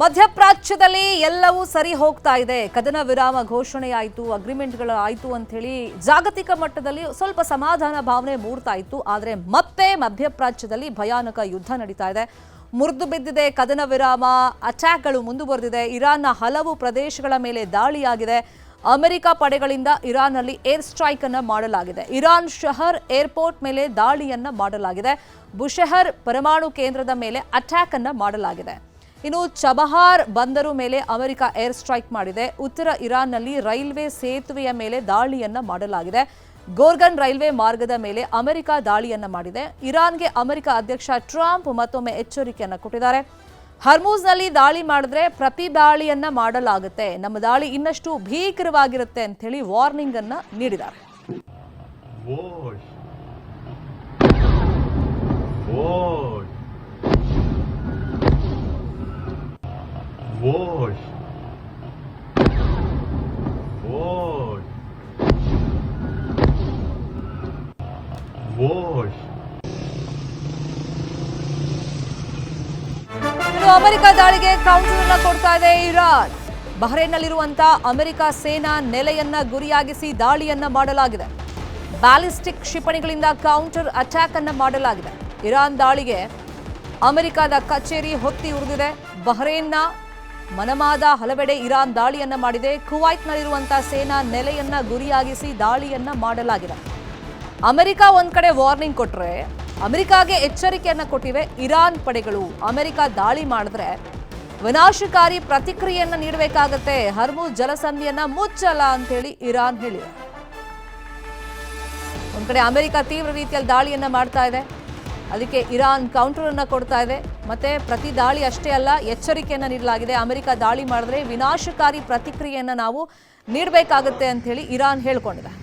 ಮಧ್ಯಪ್ರಾಚ್ಯದಲ್ಲಿ ಎಲ್ಲವೂ ಸರಿ ಹೋಗ್ತಾ ಇದೆ. ಕದನ ವಿರಾಮ ಘೋಷಣೆ ಆಯಿತು, ಅಗ್ರಿಮೆಂಟ್ಗಳು ಆಯಿತು ಅಂತ ಹೇಳಿ ಜಾಗತಿಕ ಮಟ್ಟದಲ್ಲಿ ಸ್ವಲ್ಪ ಸಮಾಧಾನ ಭಾವನೆ ಮೂಡ್ತಾ ಇತ್ತು. ಆದರೆ ಮತ್ತೆ ಮಧ್ಯಪ್ರಾಚ್ಯದಲ್ಲಿ ಭಯಾನಕ ಯುದ್ಧ ನಡೀತಾ ಇದೆ. ಮುರಿದು ಬಿದ್ದಿದೆ ಕದನ ವಿರಾಮ, ಅಟ್ಯಾಕ್ಗಳು ಮುಂದುವರೆದಿದೆ. ಇರಾನ್ನ ಹಲವು ಪ್ರದೇಶಗಳ ಮೇಲೆ ದಾಳಿಯಾಗಿದೆ. ಅಮೆರಿಕ ಪಡೆಗಳಿಂದ ಇರಾನ್ನಲ್ಲಿ ಏರ್ ಸ್ಟ್ರೈಕ್ ಅನ್ನು ಮಾಡಲಾಗಿದೆ. ಇರಾನ್ ಶಹರ್ ಏರ್ಪೋರ್ಟ್ ಮೇಲೆ ದಾಳಿಯನ್ನ ಮಾಡಲಾಗಿದೆ. ಬುಷೆಹರ್ ಪರಮಾಣು ಕೇಂದ್ರದ ಮೇಲೆ ಅಟ್ಯಾಕ್ ಅನ್ನು ಮಾಡಲಾಗಿದೆ. ಇನ್ನು ಚಬಹಾರ್ ಬಂದರು ಮೇಲೆ ಅಮೆರಿಕ ಏರ್ ಸ್ಟ್ರೈಕ್ ಮಾಡಿದೆ. ಉತ್ತರ ಇರಾನ್ನಲ್ಲಿ ರೈಲ್ವೆ ಸೇತುವೆಯ ಮೇಲೆ ದಾಳಿಯನ್ನ ಮಾಡಲಾಗಿದೆ. ಗೋರ್ಗನ್ ರೈಲ್ವೆ ಮಾರ್ಗದ ಮೇಲೆ ಅಮೆರಿಕ ದಾಳಿಯನ್ನ ಮಾಡಿದೆ. ಇರಾನ್ಗೆ ಅಮೆರಿಕ ಅಧ್ಯಕ್ಷ ಟ್ರಂಪ್ ಮತ್ತೊಮ್ಮೆ ಎಚ್ಚರಿಕೆಯನ್ನ ಕೊಟ್ಟಿದ್ದಾರೆ. ಹರ್ಮೂಜ್ನಲ್ಲಿ ದಾಳಿ ಮಾಡಿದ್ರೆ ಪ್ರತಿ ದಾಳಿಯನ್ನ ಮಾಡಲಾಗುತ್ತೆ, ನಮ್ಮ ದಾಳಿ ಇನ್ನಷ್ಟು ಭೀಕರವಾಗಿರುತ್ತೆ ಅಂತ ಹೇಳಿ ವಾರ್ನಿಂಗ್ ಅನ್ನ ನೀಡಿದ್ದಾರೆ. ಅಮೆರಿಕ ದಾಳಿಗೆ ಕೌಂಟರ್ ಅನ್ನ ಕೊಡ್ತಾ ಇದೆ ಇರಾನ್. ಬಹ್ರೇನ್ನಲ್ಲಿರುವಂತಹ ಅಮೆರಿಕ ಸೇನಾ ನೆಲೆಯನ್ನ ಗುರಿಯಾಗಿಸಿ ದಾಳಿಯನ್ನ ಮಾಡಲಾಗಿದೆ. ಬ್ಯಾಲಿಸ್ಟಿಕ್ ಕ್ಷಿಪಣಿಗಳಿಂದ ಕೌಂಟರ್ ಅಟ್ಯಾಕ್ ಅನ್ನ ಮಾಡಲಾಗಿದೆ. ಇರಾನ್ ದಾಳಿಗೆ ಅಮೆರಿಕದ ಕಚೇರಿ ಹೊತ್ತಿ ಉರಿದಿದೆ. ಬಹ್ರೇನ್ನ ಮನಮಾದ ಹಲವೆಡೆ ಇರಾನ್ ದಾಳಿಯನ್ನ ಮಾಡಿದೆ. ಕುವೈಟ್ನಲ್ಲಿರುವಂತಹ ಸೇನಾ ನೆಲೆಯನ್ನ ಗುರಿಯಾಗಿಸಿ ದಾಳಿಯನ್ನ ಮಾಡಲಾಗಿದೆ. ಅಮೆರಿಕ ಒಂದ್ ಕಡೆ ವಾರ್ನಿಂಗ್ ಕೊಟ್ರೆ, ಅಮೆರಿಕಾಗೆ ಎಚ್ಚರಿಕೆಯನ್ನ ಕೊಟ್ಟಿವೆ ಇರಾನ್ ಪಡೆಗಳು. ಅಮೆರಿಕ ದಾಳಿ ಮಾಡಿದ್ರೆ ವಿನಾಶಕಾರಿ ಪ್ರತಿಕ್ರಿಯೆಯನ್ನ ನೀಡಬೇಕಾಗತ್ತೆ, ಹರ್ಮುಜ್ ಜಲಸಂಧಿಯನ್ನ ಮುಚ್ಚಲ್ಲ ಅಂತ ಹೇಳಿ ಇರಾನ್ ಹೇಳಿದೆ. ಒಂದ್ ಕಡೆ ಅಮೆರಿಕ ತೀವ್ರ ರೀತಿಯಲ್ಲಿ ದಾಳಿಯನ್ನ ಮಾಡ್ತಾ ಇದೆ, ಅದಕ್ಕೆ ಇರಾನ್ ಕೌಂಟರ್ ಅನ್ನ ಕೊಡ್ತಾ ಇದೆ. ಮತ್ತೆ ಪ್ರತಿ ದಾಳಿ ಅಷ್ಟೇ ಅಲ್ಲ, ಎಚ್ಚರಿಕೆಯನ್ನ ನೀಡಲಾಗಿದೆ. ಅಮೆರಿಕ ದಾಳಿ ಮಾಡಿದ್ರೆ ವಿನಾಶಕಾರಿ ಪ್ರತಿಕ್ರಿಯೆಯನ್ನ ನಾವು ನೀಡಬೇಕಾಗುತ್ತೆ ಅಂತ ಹೇಳಿ ಇರಾನ್ ಹೇಳ್ಕೊಂಡಿದೆ.